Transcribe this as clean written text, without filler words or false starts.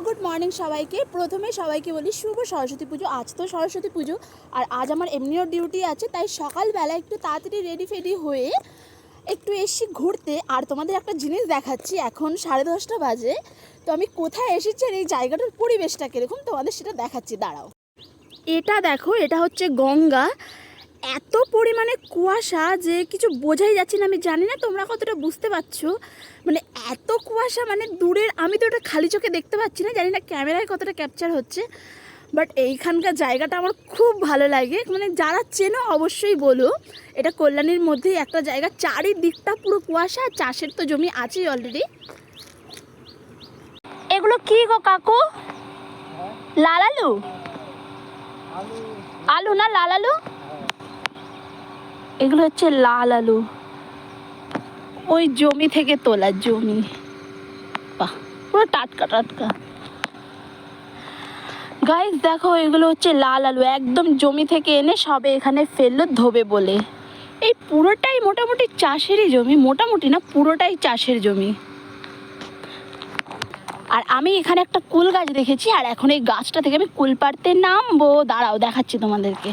Good morning সবাইকে। প্রথমে সবাইকে বলি শুভ সরস্বতী পুজো। আজ তো সরস্বতী পুজো, আর আজ আমার এমনিও ডিউটি আছে, তাই সকালবেলা একটু তাড়াতাড়ি রেডি ফেডি হয়ে একটু এসে ঘুরতে। আর তোমাদের একটা জিনিস দেখাচ্ছি, এখন 10:30 বাজে। তো আমি কোথায় এসেছি আর এই জায়গাটার পরিবেশটা কীরকম তোমাদের সেটা দেখাচ্ছি, দাঁড়াও। এটা দেখো, এটা হচ্ছে গঙ্গা। এত পরিমাণে কুয়াশা যে কিছু বোঝাই যাচ্ছে না। আমি জানি না তোমরা কতটা বুঝতে পারছো, মানে এত কুয়াশা, মানে দূরের আমি তো ওটা খালি চোখে দেখতে পাচ্ছি না, জানি না ক্যামেরায় কতটা ক্যাপচার হচ্ছে। বাট এইখানকার জায়গাটা আমার খুব ভালো লাগে, মানে যারা চেনো অবশ্যই বলো। এটা কল্যাণীর মধ্যেই একটা জায়গা, চারিদিকটা পুরো কুয়াশা। চাষের তো জমি আছেই অলরেডি। এগুলো কি গো কাকু? লাল আলু? আলু না লাল আলু? এগুলো হচ্ছে লাল আলু, ওই জমি থেকে তোলা, জমি। বাহ, পুরো টাটকা টাটকা। গাইস দেখো, এগুলো হচ্ছে লাল আলু, একদম জমি থেকে এনে সবে এখানে ফেললো ধোবে বলে। এই পুরোটাই মোটামুটি চাষেরই জমি, মোটামুটি না পুরোটাই চাষের জমি। আর আমি এখানে একটা কুল গাছ দেখেছি, আর এখন এই গাছটা থেকে আমি কুল পাড়তে নামবো। দাঁড়াও, দেখাচ্ছি তোমাদেরকে।